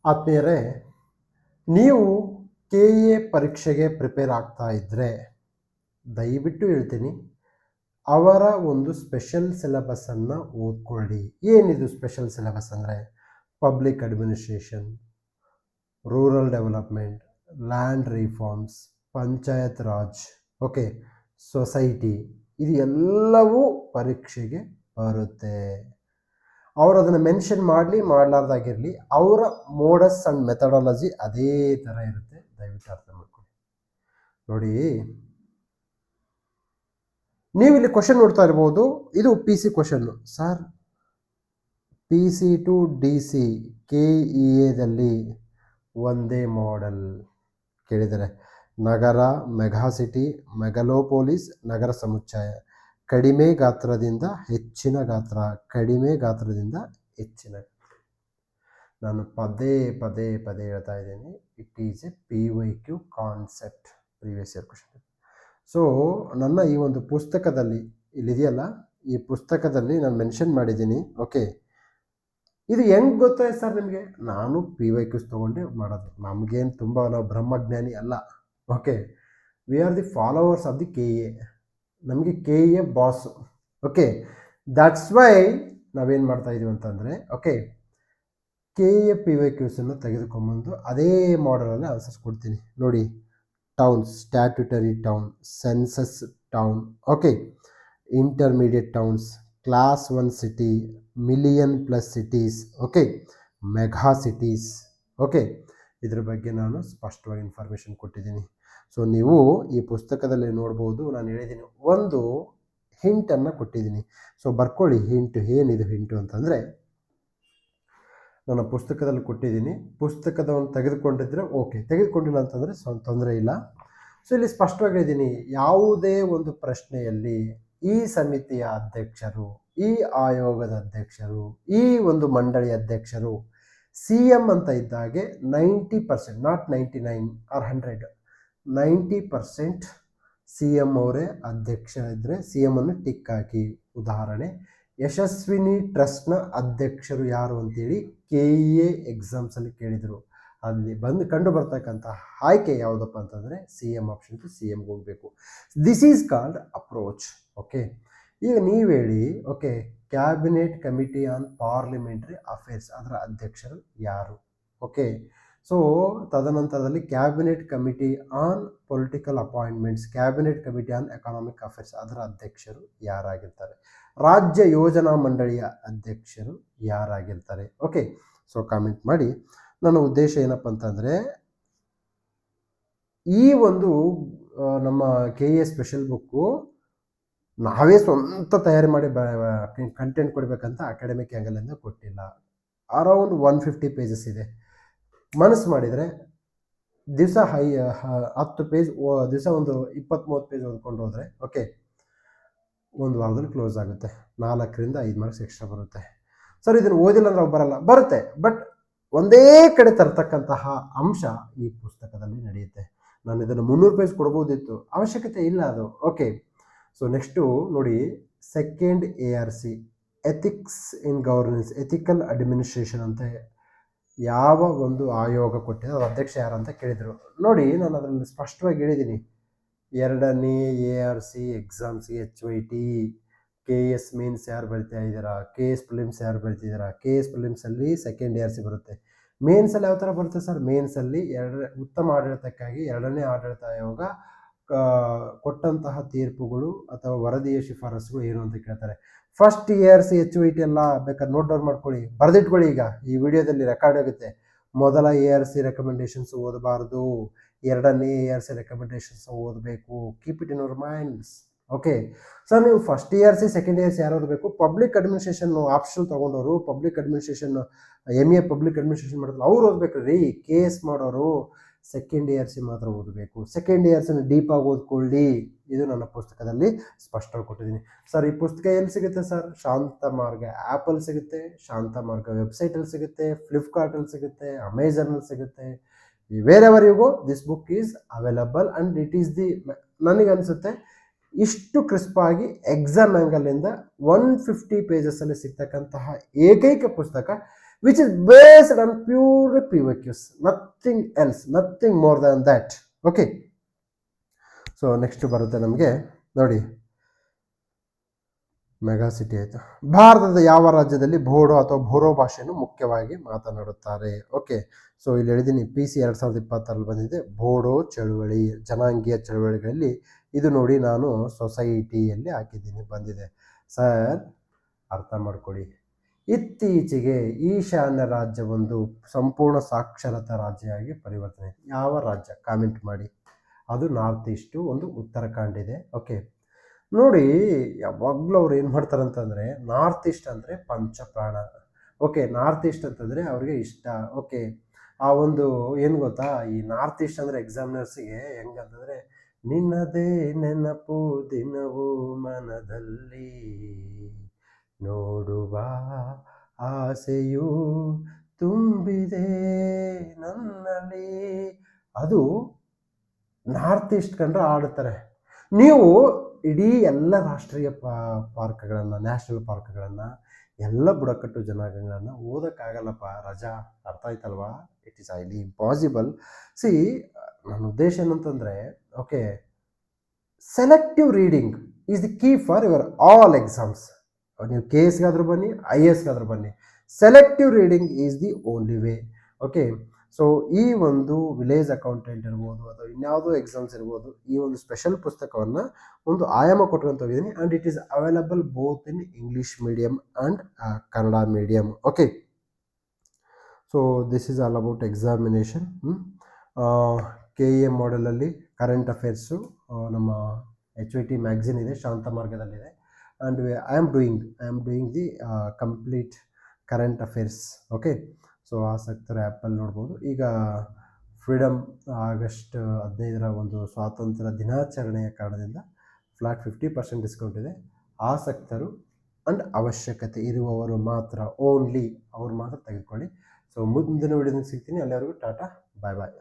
ಆತ್ಮೀಯರೇ, ನೀವು K A ಪರೀಕ್ಷೆಗೆ ಪ್ರಿಪೇರ್ ಆಗ್ತಾ ಇದ್ದರೆ ದಯವಿಟ್ಟು ಹೇಳ್ತೀನಿ, ಅವರ ಒಂದು ಸ್ಪೆಷಲ್ ಸಿಲೆಬಸ್ಸನ್ನು ಓದ್ಕೊಳ್ಳಿ. ಏನಿದು ಸ್ಪೆಷಲ್ ಸಿಲೆಬಸ್ ಅಂದರೆ public administration, rural development, land reforms, panchayat Raj, okay, society, ಇದು ಎಲ್ಲವೂ ಪರೀಕ್ಷೆಗೆ ಬರುತ್ತೆ. ಅವರು ಅದನ್ನು ಮೆನ್ಷನ್ ಮಾಡಲಿ ಮಾಡಲಾರ್ದಾಗಿರಲಿ, ಅವರ ಮೋಡಸ್ ಆ್ಯಂಡ್ ಮೆಥಡಾಲಜಿ ಅದೇ ಥರ ಇರುತ್ತೆ. ದಯವಿಟ್ಟು ಅರ್ಥ ಮಾಡ್ಕೊಳ್ಳಿ. ನೋಡಿ, ನೀವು ಇಲ್ಲಿ ಕ್ವಶನ್ ನೋಡ್ತಾ ಇರ್ಬೋದು. ಇದು ಪಿ ಸಿ ಕ್ವಶನ್ನು. Sir, P C to D C K E ಎದಲ್ಲಿ ಒಂದೇ ಮಾಡೆಲ್ ಕೇಳಿದರೆ, ನಗರ, ಮೆಗಾಸಿಟಿ, ಮೆಗಲೋಪೋಲಿಸ್, ನಗರ ಸಮುಚ್ಚಯ, ಕಡಿಮೆ ಗಾತ್ರದಿಂದ ಹೆಚ್ಚಿನ ಗಾತ್ರ, ಕಡಿಮೆ ಗಾತ್ರದಿಂದ ಹೆಚ್ಚಿನ. ನಾನು ಪದೇ ಪದೇ ಪದೇ ಹೇಳ್ತಾ ಇದ್ದೀನಿ, it is A PYQ concept, previous year question. So ನನ್ನ ಈ ಒಂದು ಪುಸ್ತಕದಲ್ಲಿ ಇಲ್ಲಿದೆಯಲ್ಲ, ಈ ಪುಸ್ತಕದಲ್ಲಿ ನಾನು ಮೆನ್ಷನ್ ಮಾಡಿದ್ದೀನಿ. ಓಕೆ, ಇದು ಹೆಂಗೆ ಗೊತ್ತಾಯ್ತು ಸರ್ ನಿಮಗೆ? ನಾನು PYQs ತೊಗೊಂಡೆ ಮಾಡೋದು. ನಮಗೇನು ತುಂಬ ನಾವು ಬ್ರಹ್ಮಜ್ಞಾನಿ ಅಲ್ಲ. Okay, we are the followers of the KA. ನಮಗೆ KA boss. Okay, that's why ನಾವೇನು ಮಾಡ್ತಾ ಇದೀವಿ ಅಂತಂದರೆ, ಓಕೆ, KA PYQಸನ್ನು ತೆಗೆದುಕೊಂಬಂದು ಅದೇ ಮಾಡಲಲ್ಲಿ ಆನ್ಸರ್ಸ್ ಕೊಡ್ತೀನಿ. ನೋಡಿ, towns, statutory town, census town, okay, intermediate towns, class 1 city, million plus cities, okay, mega cities. Okay, ಇದ್ರ ಬಗ್ಗೆ ನಾನು ಸ್ಪಷ್ಟವಾಗಿ ಇನ್ಫಾರ್ಮೇಷನ್ ಕೊಟ್ಟಿದ್ದೀನಿ. ಸೊ ನೀವು ಈ ಪುಸ್ತಕದಲ್ಲಿ ನೋಡ್ಬೋದು, ನಾನು ಹೇಳಿದ್ದೀನಿ, ಒಂದು ಹಿಂಟನ್ನು ಕೊಟ್ಟಿದ್ದೀನಿ. ಸೊ ಬರ್ಕೊಳ್ಳಿ ಹಿಂಟು. ಏನಿದು ಹಿಂಟು ಅಂತಂದರೆ, ನನ್ನ ಪುಸ್ತಕದಲ್ಲಿ ಕೊಟ್ಟಿದ್ದೀನಿ. ಪುಸ್ತಕದವನ್ನು ತೆಗೆದುಕೊಂಡಿದ್ರೆ ಓಕೆ, ತೆಗೆದುಕೊಂಡಿಲ್ಲ ಅಂತಂದರೆ ತೊಂದರೆ ಇಲ್ಲ. ಸೊ ಇಲ್ಲಿ ಸ್ಪಷ್ಟವಾಗಿ ಹೇಳಿದ್ದೀನಿ, ಯಾವುದೇ ಒಂದು ಪ್ರಶ್ನೆಯಲ್ಲಿ ಈ ಸಮಿತಿಯ ಅಧ್ಯಕ್ಷರು, ಈ ಆಯೋಗದ ಅಧ್ಯಕ್ಷರು, ಈ ಒಂದು ಮಂಡಳಿಯ ಅಧ್ಯಕ್ಷರು CM ಅಂತ ಇದ್ದಾಗೆ 90%, ನಾಟ್ 99 ಆರ್ 100, 90% CM ಅವರೇ ಅಧ್ಯಕ್ಷ ಇದ್ದರೆ CM ಅನ್ನು ಟಿಕ್ ಹಾಕಿ. ಉದಾಹರಣೆ, ಯಶಸ್ವಿನಿ ಟ್ರಸ್ಟ್ನ ಅಧ್ಯಕ್ಷರು ಯಾರು ಅಂತೇಳಿ KA ಎಕ್ಸಾಮ್ಸಲ್ಲಿ ಕೇಳಿದರು. ಅಲ್ಲಿ ಕಂಡು ಬರ್ತಕ್ಕಂಥ ಆಯ್ಕೆ ಯಾವುದಪ್ಪ ಅಂತಂದರೆ CM ಆಪ್ಷನ್ ಟು CMಗೆ ಹೋಗಬೇಕು. This is called approach. Okay, ಈಗ ನೀವು ಹೇಳಿ, okay, cabinet committee on parliamentary affairs, ಅದರ ಅಧ್ಯಕ್ಷರು ಯಾರು? ಓಕೆ, ಸೊ ತದನಂತರದಲ್ಲಿ cabinet committee on political appointments, cabinet committee on economic affairs, ಅದರ ಅಧ್ಯಕ್ಷರು ಯಾರಾಗಿರ್ತಾರೆ? ರಾಜ್ಯ ಯೋಜನಾ ಮಂಡಳಿಯ ಅಧ್ಯಕ್ಷರು ಯಾರಾಗಿರ್ತಾರೆ? ಓಕೆ, ಸೊ ಕಾಮೆಂಟ್ ಮಾಡಿ. ನನ್ನ ಉದ್ದೇಶ ಏನಪ್ಪ ಅಂತಂದರೆ, ಈ ಒಂದು ನಮ್ಮ KA ಸ್ಪೆಷಲ್ ಬುಕ್ಕು ನಾವೇ ಸ್ವಂತ ತಯಾರಿ ಮಾಡಿ ಕಂಟೆಂಟ್ ಕೊಡಬೇಕಂತ ಅಕಾಡೆಮಿಕ್ ಆ್ಯಂಗಲಿಂದ ಕೊಟ್ಟಿಲ್ಲ. ಅರೌಂಡ್ 150 ಪೇಜಸ್ ಇದೆ. ಮನಸ್ಸು ಮಾಡಿದರೆ ದಿವಸ 10 ಪೇಜ್, ದಿವಸ ಒಂದು 20-30 ಪೇಜ್ ಓದ್ಕೊಂಡು ಹೋದರೆ, ಓಕೆ, ಒಂದು ವಾರದಲ್ಲಿ ಕ್ಲೋಸ್ ಆಗುತ್ತೆ. 4ರಿಂದ 5 ಮಾರ್ಕ್ಸ್ ಎಕ್ಸ್ಟ್ರಾ ಬರುತ್ತೆ. ಸರ್, ಇದನ್ನು ಓದಿಲ್ಲ ಅಂದ್ರೆ ಬರಲ್ಲ, ಬರುತ್ತೆ, ಬಟ್ ಒಂದೇ ಕಡೆ ತರ್ತಕ್ಕಂತಹ ಅಂಶ ಈ ಪುಸ್ತಕದಲ್ಲಿ ನಡೆಯುತ್ತೆ. ನಾನು ಇದನ್ನು 300 ಪೇಜ್ ಕೊಡ್ಬೋದಿತ್ತು, ಅವಶ್ಯಕತೆ ಇಲ್ಲ ಅದು. ಓಕೆ, ಸೊ ನೆಕ್ಸ್ಟು ನೋಡಿ, ಸೆಕೆಂಡ್ ARC, ಎಥಿಕ್ಸ್ ಇನ್ ಗವರ್ನೆನ್ಸ್, ಎಥಿಕಲ್ ಅಡ್ಮಿನಿಸ್ಟ್ರೇಷನ್ ಅಂತ ಯಾವ ಒಂದು ಆಯೋಗ ಕೊಟ್ಟಿದೆ, ಅದರ ಅಧ್ಯಕ್ಷ ಯಾರು ಅಂತ ಕೇಳಿದರು. ನೋಡಿ, ನಾನು ಅದರಲ್ಲಿ ಸ್ಪಷ್ಟವಾಗಿ ಹೇಳಿದ್ದೀನಿ, 2ನೇ ARC ಎಕ್ಸಾಮ್ಸ್ಗೆ HYT, KS ಮೇನ್ಸ್ ಯಾರು ಬರಿತಾ ಇದ್ದೀರಾ, KS ಪ್ರಿಲಿಮ್ಸ್ ಯಾರು ಬರಿತಿದ್ದೀರಾ, KS ಪ್ರಿಲಿಮ್ಸಲ್ಲಿ ಸೆಕೆಂಡ್ ARC ಬರುತ್ತೆ. ಮೇನ್ಸಲ್ಲಿ ಯಾವ ಥರ ಬರುತ್ತೆ ಸರ್? ಮೇನ್ಸಲ್ಲಿ ಉತ್ತಮ ಆಡಳಿತಕ್ಕಾಗಿ 2ನೇ ಆಡಳಿತ ಆಯೋಗ ಕೊಟ್ಟಂತಹ ತೀರ್ಪುಗಳು ಅಥವಾ ವರದಿಯ ಶಿಫಾರಸುಗಳು ಏನು ಅಂತ ಕೇಳ್ತಾರೆ. ಫಸ್ಟ್ ARC HYT ಎಲ್ಲ ಬೇಕಾದ್ರೆ ನೋಟ್ ಡೌನ್ ಮಾಡ್ಕೊಳ್ಳಿ, ಬರೆದಿಟ್ಕೊಳ್ಳಿ. ಈಗ ಈ ವಿಡಿಯೋದಲ್ಲಿ ರೆಕಾರ್ಡ್ ಆಗುತ್ತೆ. ಮೊದಲ ARC ರೆಕಮೆಂಡೇಶನ್ಸ್ ಓದಬಾರ್ದು, 2ನೇ ARC ರೆಕಮೆಂಡೇಶನ್ಸ್ ಓದಬೇಕು. Keep it in your minds. Okay, sir, ನೀವು ಫಸ್ಟ್ ARC ಸೆಕೆಂಡ್ ARC ಯಾರು ಓದಬೇಕು? ಪಬ್ಲಿಕ್ ಅಡ್ಮಿನಿಸ್ಟ್ರೇಷನ್ ಆಪ್ಷನ್ ತೊಗೊಂಡವರು, public administration MA public administration ಮಾಡಿದ್ರು, ಅವ್ರು ಓದಬೇಕು ರೀ. KS ಮಾಡೋರು ಸೆಕೆಂಡ್ ARC ಮಾತ್ರ ಓದಬೇಕು. ಸೆಕೆಂಡ್ ARCನ ಡೀಪಾಗಿ ಓದ್ಕೊಳ್ಳಿ. ಇದು ನನ್ನ ಪುಸ್ತಕದಲ್ಲಿ ಸ್ಪಷ್ಟವಾಗಿ ಕೊಟ್ಟಿದ್ದೀನಿ. ಸರ್, ಈ ಪುಸ್ತಕ ಎಲ್ಲಿ ಸಿಗುತ್ತೆ ಸರ್? ಶಾಂತ ಮಾರ್ಗ ಆ್ಯಪಲ್ಲಿ ಸಿಗುತ್ತೆ, ಶಾಂತ ಮಾರ್ಗ ವೆಬ್ಸೈಟಲ್ಲಿ ಸಿಗುತ್ತೆ, ಫ್ಲಿಪ್ಕಾರ್ಟಲ್ಲಿ ಸಿಗುತ್ತೆ, ಅಮೆಝಾನಲ್ಲಿ ಸಿಗುತ್ತೆ. Wherever you go, this book is available and it is the, ನನಗನ್ಸುತ್ತೆ ಇಷ್ಟು ಕ್ರಿಸ್ಪಾಗಿ ಎಕ್ಸಾಮ್ ಆ್ಯಂಗಲಿಂದ 150 ಪೇಜಸ್ಸಲ್ಲಿ ಸಿಗ್ತಕ್ಕಂತಹ ಏಕೈಕ ಪುಸ್ತಕ which is based on pure PYQs, nothing else, nothing more than that. Okay, so next ಬರುತ್ತೆ ನಮಗೆ ನೋಡಿ, ಮೆಗಾ ಸಿಟಿ ಆಯಿತು. ಭಾರತದ ಯಾವ ರಾಜ್ಯದಲ್ಲಿ ಬೋಡೋ ಅಥವಾ ಬೋರೋ ಭಾಷೆಯನ್ನು ಮುಖ್ಯವಾಗಿ ಮಾತನಾಡುತ್ತಾರೆ? ಓಕೆ, ಸೊ ಇಲ್ಲಿ ಹೇಳಿದ್ದೀನಿ PC 2020 ಬಂದಿದೆ ಬೋಡೋ ಚಳುವಳಿ, ಜನಾಂಗೀಯ ಚಳುವಳಿಗಳಲ್ಲಿ. ಇದು ನೋಡಿ ನಾನು ಸೊಸೈಟಿಯಲ್ಲಿ ಹಾಕಿದ್ದೀನಿ, ಬಂದಿದೆ. ಸರ್ ಅರ್ಥ ಮಾಡ್ಕೊಳ್ಳಿ, ಇತ್ತೀಚೆಗೆ ಈಶಾನ್ಯ ರಾಜ್ಯವೊಂದು ಸಂಪೂರ್ಣ ಸಾಕ್ಷರತಾ ರಾಜ್ಯ ಆಗಿ ಪರಿವರ್ತನೆ. ಯಾವ ರಾಜ್ಯ ಕಾಮೆಂಟ್ ಮಾಡಿ. ಅದು ನಾರ್ತ್ ಈಸ್ಟು, ಒಂದು ಉತ್ತರಾಖಂಡ್ ಇದೆ. ಓಕೆ, ನೋಡಿ ಯಾವಾಗಲೂ ಅವ್ರು ಏನು ಮಾಡ್ತಾರೆ ಅಂತಂದರೆ, ನಾರ್ತ್ ಈಸ್ಟ್ ಅಂದರೆ ಪಂಚಪ್ರಾಣ. ಓಕೆ, ನಾರ್ತ್ ಈಸ್ಟ್ ಅಂತಂದರೆ ಅವ್ರಿಗೆ ಇಷ್ಟ. ಓಕೆ, ಆ ಒಂದು ಏನು ಗೊತ್ತಾ, ಈ ನಾರ್ತ್ ಈಸ್ಟ್ ಅಂದರೆ ಎಕ್ಸಾಮಿನರ್ಸಿಗೆ ಹೆಂಗಂತಂದರೆ, ನಿನ್ನದೇ ನೆನಪು ದಿನವೂ ಮನದಲ್ಲಿ, ನೋಡುವ ಆಸೆಯು ತುಂಬಿದೆ ನನ್ನಲ್ಲಿ. ಅದು ನಾರ್ತ್ ಈಸ್ಟ್ ಕಂಡ್ರೆ ಆಡುತ್ತಾರೆ. ನೀವು ಇಡೀ ಎಲ್ಲ ರಾಷ್ಟ್ರೀಯ ಪಾರ್ಕ್ಗಳನ್ನು, ನ್ಯಾಷನಲ್ ಪಾರ್ಕ್ಗಳನ್ನು, ಎಲ್ಲ ಬುಡಕಟ್ಟು ಜನಾಂಗಗಳನ್ನು ಓದೋಕ್ಕಾಗಲ್ಲಪ್ಪ, ರಜಾ. ಅರ್ಥ ಆಯ್ತಲ್ವಾ? It is highly impossible. C, ನನ್ನ ಉದ್ದೇಶ ಏನಂತಂದರೆ, okay, selective reading is the key for your all exams. ನೀವು KS ಗಾದರೂ ಬನ್ನಿ, IAS ಗಾದರೂ ಬನ್ನಿ, selective reading is the only way. Okay, so ಈ ಒಂದು ವಿಲೇಜ್ ಅಕೌಂಟೆಂಟ್ ಇರ್ಬೋದು ಅಥವಾ ಇನ್ಯಾವುದೋ ಎಕ್ಸಾಮ್ಸ್ ಇರ್ಬೋದು, ಈ ಒಂದು ಸ್ಪೆಷಲ್ ಪುಸ್ತಕವನ್ನು ಒಂದು ಆಯಾಮ ಕೊಟ್ಕೊಂಡು ಹೋಗಿದ್ದೀನಿ. And it is available both in English medium and Kannada medium. Okay, so this is all about examination. KEM ಮಾಡೆಲಲ್ಲಿ ಕರೆಂಟ್ ಅಫೇರ್ಸು ನಮ್ಮ HYT ಮ್ಯಾಗ್ಝಿನ್ ಇದೆ, ಶಾಂತ ಮಾರ್ಗದಲ್ಲಿದೆ. And I am doing the complete current affairs. Okay, so ಆಸಕ್ತರು ಆ್ಯಪಲ್ಲಿ ನೋಡ್ಬೋದು. ಈಗ freedom August 15 ಒಂದು ಸ್ವಾತಂತ್ರ್ಯ ದಿನಾಚರಣೆಯ ಕಾರಣದಿಂದ ಫ್ಲಾಟ್ 50% ಡಿಸ್ಕೌಂಟ್ ಇದೆ. ಆಸಕ್ತರು ಆ್ಯಂಡ್ ಅವಶ್ಯಕತೆ ಇರುವವರು ಮಾತ್ರ, ಓನ್ಲಿ ಅವ್ರು ಮಾತ್ರ ತೆಗೆದುಕೊಳ್ಳಿ. ಸೊ ಮುಂದಿನ ವಿಡಿಯೋದಲ್ಲಿ ಸಿಗ್ತೀನಿ. ಅಲ್ಲಿವರೆಗೂ ಟಾಟಾ, ಬಾಯ್ ಬಾಯ್.